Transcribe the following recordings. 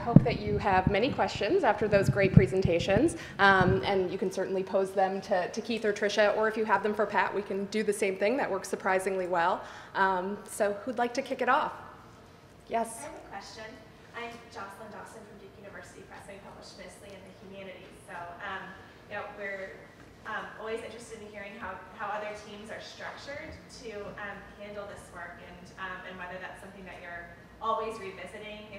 hope that you have many questions after those great presentations, and you can certainly pose them to Keith or Tricia, or if you have them for Pat, we can do the same thing. That works surprisingly well. So who'd like to kick it off? Yes? I have a question. I'm Jocelyn Dawson from Duke University Press. I publish mostly in the humanities. So we're always interested in hearing how other teams are structured to handle this work, and whether that's something that you're always revisiting,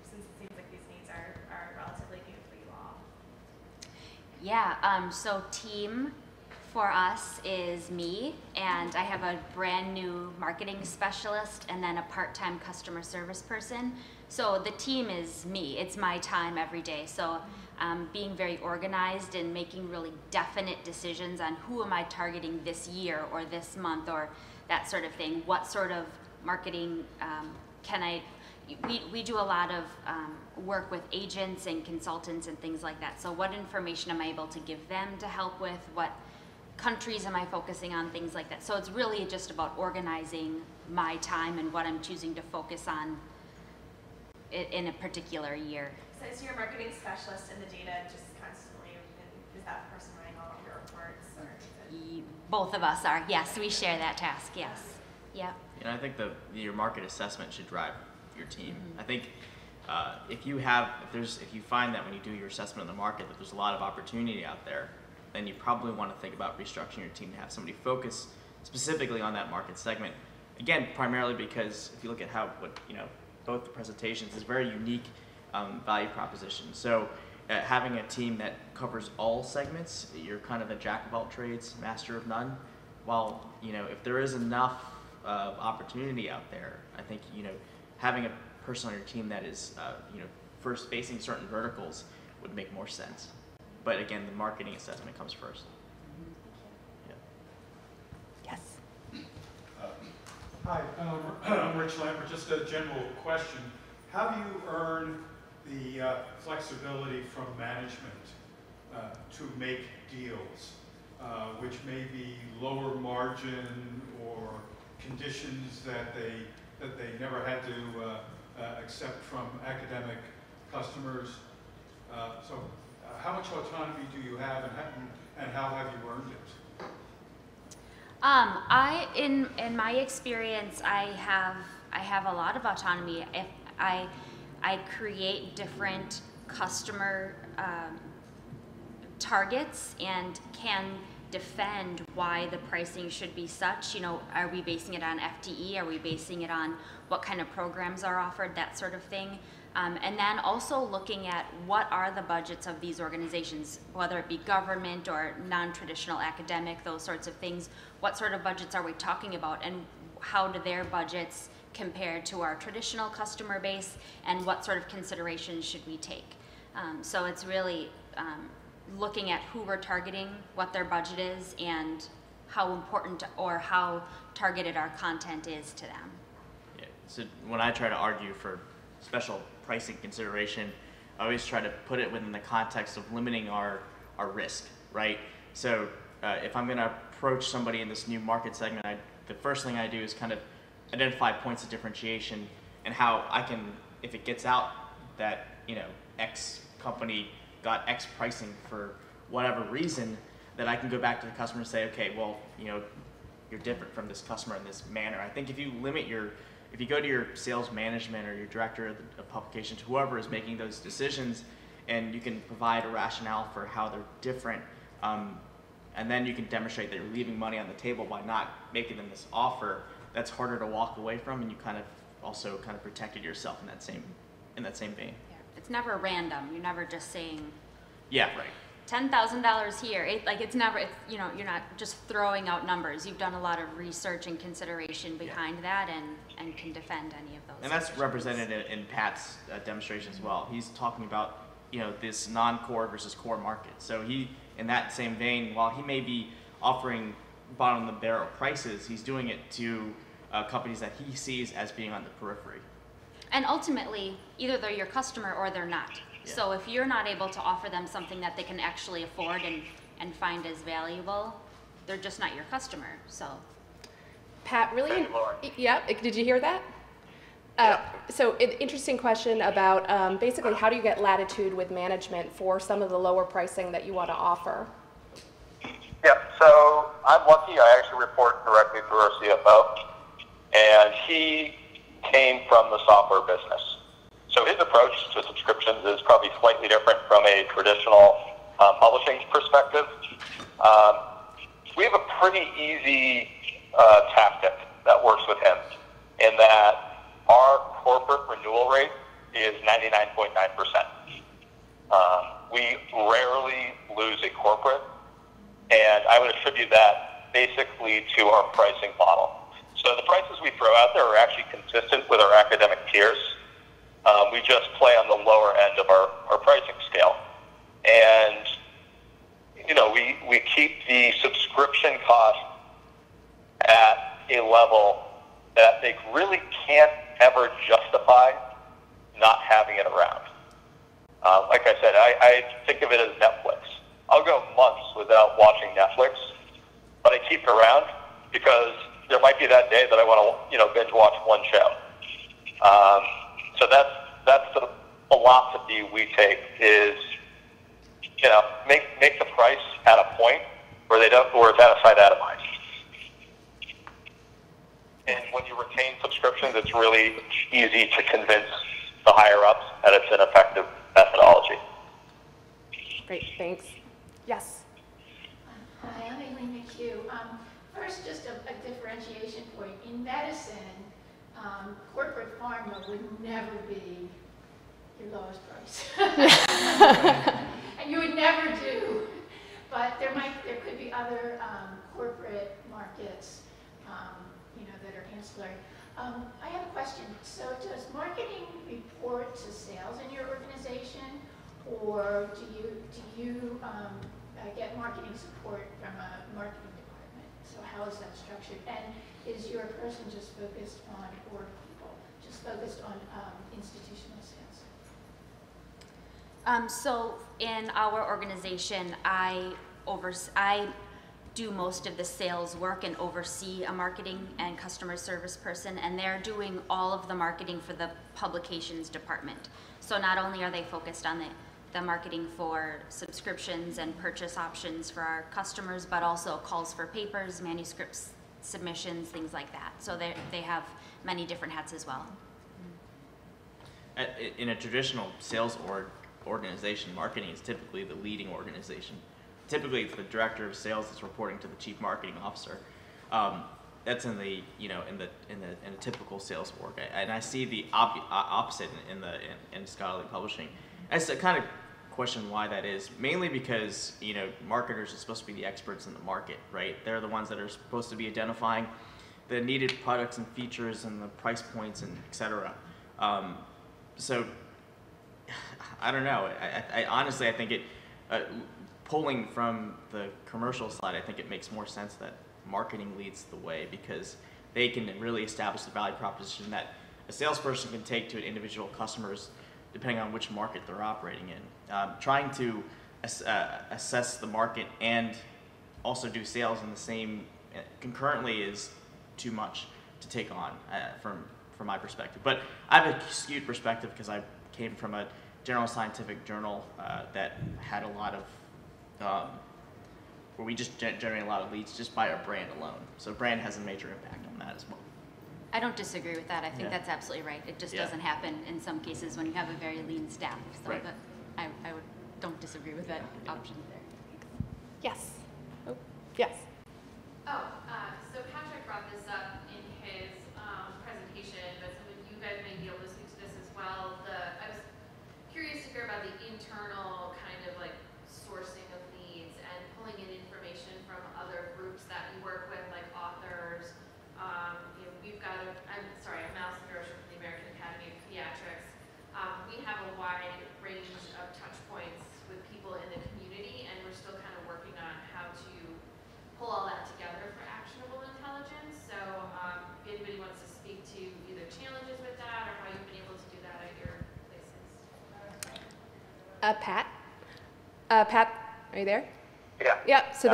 since it seems like these needs are relatively new for you all. Yeah, so team for us is me, and I have a brand new marketing specialist and then a part-time customer service person. So the team is me. It's my time every day. So being very organized and making really definite decisions on who am I targeting this year or this month or that sort of thing. What sort of marketing we do a lot of work with agents and consultants and things like that. So what information am I able to give them to help with? What countries am I focusing on? Things like that. So it's really just about organizing my time and what I'm choosing to focus on in a particular year. So is your marketing specialist in the data just constantly, and is that person writing all of your reports? Or is it... Both of us are, yes, we share that task, yes. Yeah. And I think your market assessment should drive your team. Mm-hmm. I think if you find that when you do your assessment of the market that there's a lot of opportunity out there, then you probably want to think about restructuring your team to have somebody focus specifically on that market segment. Again, primarily because if you look at both the presentations is very unique value proposition. So having a team that covers all segments, you're kind of a jack of all trades, master of none. While if there is enough opportunity out there, I think having a person on your team that is first facing certain verticals would make more sense. But again, the marketing assessment comes first. Yes. Hi, I'm Rich Lambert. Just a general question. How do you earn the flexibility from management to make deals, which may be lower margin or conditions that they never had to accept from academic customers? So how much autonomy do you have, and how have you earned it? In my experience, I have a lot of autonomy. If I create different customer targets and can defend why the pricing should be such. Are we basing it on FTE? Are we basing it on what kind of programs are offered? That sort of thing. And then also looking at what are the budgets of these organizations, whether it be government or non-traditional academic, those sorts of things. What sort of budgets are we talking about, and how do their budgets compare to our traditional customer base, and what sort of considerations should we take? So it's really looking at who we're targeting, what their budget is, and how important or how targeted our content is to them. Yeah. So when I try to argue for special pricing consideration, I always try to put it within the context of limiting our risk, right? So if I'm going to approach somebody in this new market segment, the first thing I do is kind of identify points of differentiation and how I can, if it gets out that X company got X pricing for whatever reason, that I can go back to the customer and say, okay, well, you're different from this customer in this manner. I think if you go to your sales management or your director of publications, whoever is making those decisions, and you can provide a rationale for how they're different, and then you can demonstrate that you're leaving money on the table by not making them this offer, that's harder to walk away from, and you also protected yourself in that same vein. Yeah. It's never random. You're never just saying, yeah, right. $10,000 here. You're not just throwing out numbers. You've done a lot of research and consideration behind that, and can defend any of those. And that's represented in Pat's demonstration as well. He's talking about this non-core versus core market. So he, in that same vein, while he may be offering bottom of the barrel prices, he's doing it to companies that he sees as being on the periphery. And ultimately, either they're your customer or they're not. Yeah. So if you're not able to offer them something that they can actually afford and find as valuable, they're just not your customer. So, Pat, really? Yep. Did you hear that? So interesting question about basically how do you get latitude with management for some of the lower pricing that you want to offer? Yeah, so I'm lucky. I actually report directly to our CFO, and he came from the software business. So his approach to subscriptions is probably slightly different from a traditional publishing perspective. We have a pretty easy tactic that works with him in that our corporate renewal rate is 99.9%. We rarely lose a corporate, and I would attribute that basically to our pricing model. So the prices we throw out there are actually consistent with our academic peers. We just play on the lower end of our pricing scale. And, you know, we keep the subscription cost at a level that they really can't ever justify not having it around. Like I said, I think of it as Netflix. I'll go months without watching Netflix, but I keep it around because there might be that day that I want to, you know, binge watch one show. So that's the philosophy we take is, you know, make the price at a point where it's out of sight, out of mind. And when you retain subscriptions, it's really easy to convince the higher ups that it's an effective methodology. Great, thanks. Yes. Hi, I'm Aileen McHugh. First, just a differentiation point. In medicine, corporate pharma would never be your lowest price. And you would never do. But there could be other corporate markets, you know, that are ancillary. I have a question. So does marketing report to sales in your organization, or do you get marketing support from a marketing department? So how is that structured? And is your person just focused on, or people just focused on institutional sales? So in our organization, I do most of the sales work and oversee a marketing and customer service person, and they're doing all of the marketing for the publications department. So not only are they focused on the marketing for subscriptions and purchase options for our customers, but also calls for papers, manuscripts, submissions, things like that. So they have many different hats as well. In a traditional sales organization, marketing is typically the leading organization. Typically, it's the director of sales that's reporting to the chief marketing officer. That's in the in a typical sales org, and I see the opposite in scholarly publishing. I kind of question why that is. Mainly because marketers are supposed to be the experts in the market, right? They're the ones that are supposed to be identifying the needed products and features and the price points and etc. So I don't know. I honestly think it. Pulling from the commercial side, I think it makes more sense that marketing leads the way because they can really establish the value proposition that a salesperson can take to an individual customers depending on which market they're operating in. Trying to assess the market and also do sales in the same concurrently is too much to take on from my perspective. But I have a skewed perspective because I came from a general scientific journal that had a lot of where we just generate a lot of leads just by our brand alone. So brand has a major impact on that as well. I don't disagree with that. I think that's absolutely right. It just doesn't happen in some cases when you have a very lean staff. So right. I don't disagree with that option there. Yes. Oh, yes. So Patrick brought this up in his presentation, but some of you guys may be able to speak to this as well. I was curious to hear about the internal kind of like sourcing of leads and pulling in information from other groups that we work with, like authors. We've got I'm Allison Grossman from the American Academy of Pediatrics. We have a wide range of touch points with people in the community, and we're still kind of working on how to pull all that together for actionable intelligence. So if anybody wants to speak to either challenges with that or how you've been able to do that at your places. Pat? Pat, are you there? Yeah. Yeah, so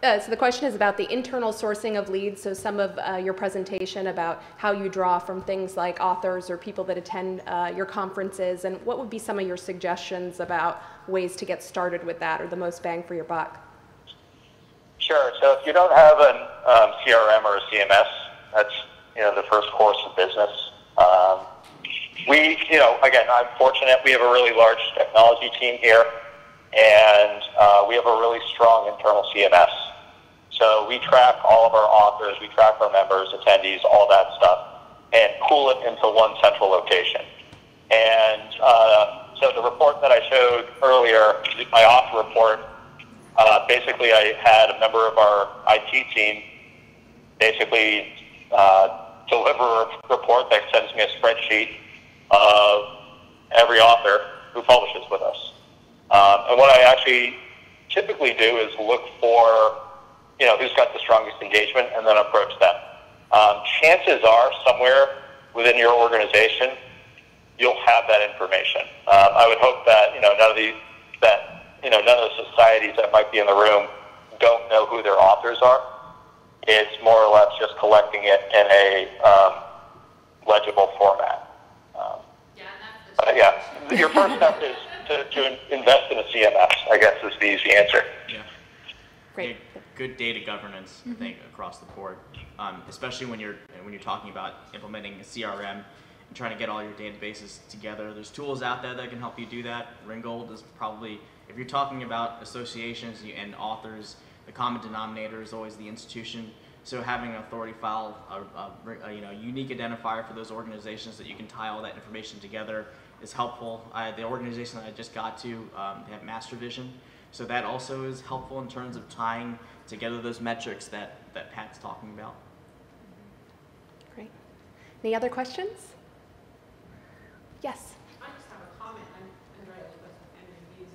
So the question is about the internal sourcing of leads. So some of your presentation about how you draw from things like authors or people that attend your conferences, and what would be some of your suggestions about ways to get started with that, or the most bang for your buck? Sure. So if you don't have an CRM or a CMS, that's the first course of business. Again, I'm fortunate. We have a really large technology team here, and we have a really strong internal CMS. So we track all of our authors, we track our members, attendees, all that stuff, and pool it into one central location. And so the report that I showed earlier, my author report, basically I had a member of our IT team basically deliver a report that sends me a spreadsheet of every author who publishes with us. And what I actually typically do is look for, who's got the strongest engagement, and then approach them. Chances are somewhere within your organization, you'll have that information. I would hope that, none of the societies that might be in the room don't know who their authors are. It's more or less just collecting it in a legible format. Your first step is to invest in a CMS, I guess, is the easy answer. Yeah. Great. Good data governance, I think, across the board, especially when you're talking about implementing a CRM and trying to get all your databases together. There's tools out there that can help you do that. Ringgold is probably, if you're talking about associations and authors, the common denominator is always the institution. So having an authority file, a unique identifier for those organizations that you can tie all that information together is helpful. The organization that I just got to, they have Master Vision, so that also is helpful in terms of tying together those metrics that Pat's talking about. Great. Any other questions? Yes. I just have a comment. I'm Andrea with MMVs.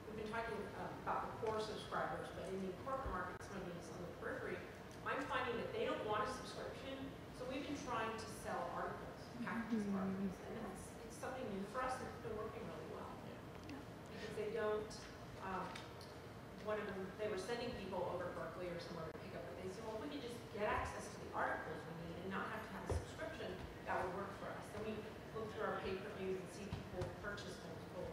We've been talking about the core subscribers, but in the corporate market, some of these on the periphery, I'm finding that they don't want a subscription, so we've been trying to sell articles, packages of articles, and it's something new for us that's been working really well. Because they don't, one of them, they were sending people over Berkeley or somewhere to pick up, but they said, well, if we could just get access to the articles we need and not have to have a subscription, that would work for us. Then we look through our pay-per-views and see people purchase multiple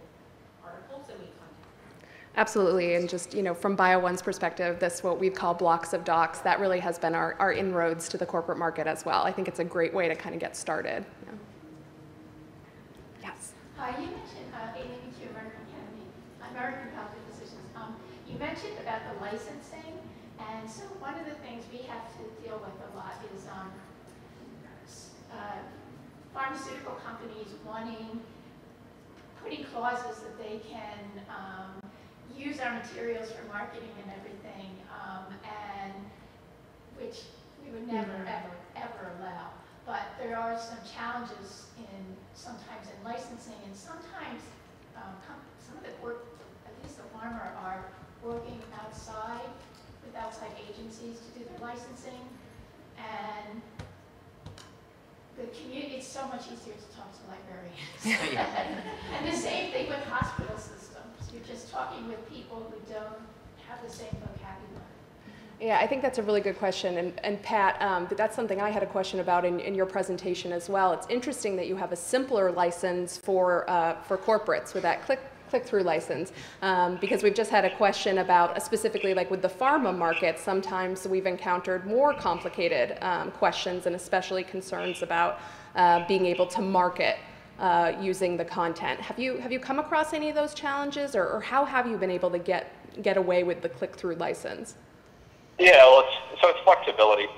articles, and we contact them. Absolutely, and just from BioOne's perspective, this what we've called blocks of docs, that really has been our inroads to the corporate market as well. I think it's a great way to kind of get started. Yes. You mentioned Aileen McHugh, American Academy, American College of Physicians. You mentioned about the licensing, and so one of the things we have to deal with a lot is pharmaceutical companies putting clauses that they can use our materials for marketing and everything, and which we would never, ever allow. But there are some challenges sometimes in licensing, and sometimes some of the at least the pharma are working outside with outside agencies to do their licensing, and it's so much easier to talk to librarians. And the same thing with hospital systems. You're just talking with people who don't have the same vocabulary. Yeah, I think that's a really good question, and Pat, that's something I had a question about in your presentation as well. It's interesting that you have a simpler license for corporates with that Clickthrough license, because we've just had a question about, specifically like with the pharma market, sometimes we've encountered more complicated questions, and especially concerns about being able to market using the content. Have you come across any of those challenges, or how have you been able to get away with the Clickthrough license? Yeah, well, it's flexibility.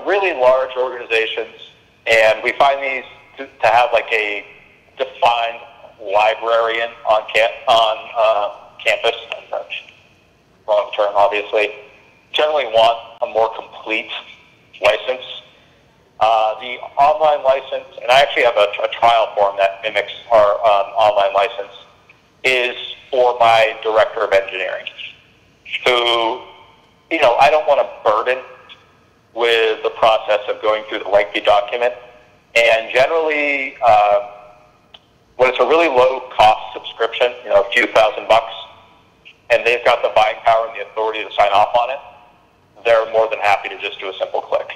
Really large organizations, and we find these to have like a defined librarian on campus, long term, obviously, generally want a more complete license. The online license, and I actually have a trial form that mimics our online license, is for my director of engineering, who, I don't want to burden with the process of going through the lengthy document. And generally, when it's a really low cost subscription, a few $1,000, and they've got the buying power and the authority to sign off on it, they're more than happy to just do a simple click.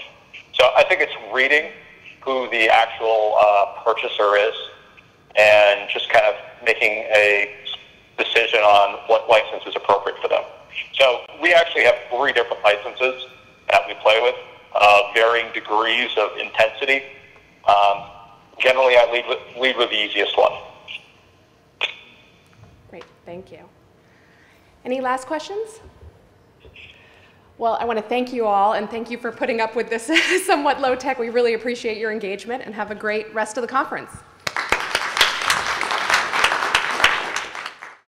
So I think it's reading who the actual purchaser is and just kind of making a decision on what license is appropriate for them. So we actually have 3 different licenses that we play with, varying degrees of intensity. Generally, I lead with the easiest one. Great, thank you. Any last questions? Well, I want to thank you all, and thank you for putting up with this somewhat low tech. We really appreciate your engagement, and have a great rest of the conference.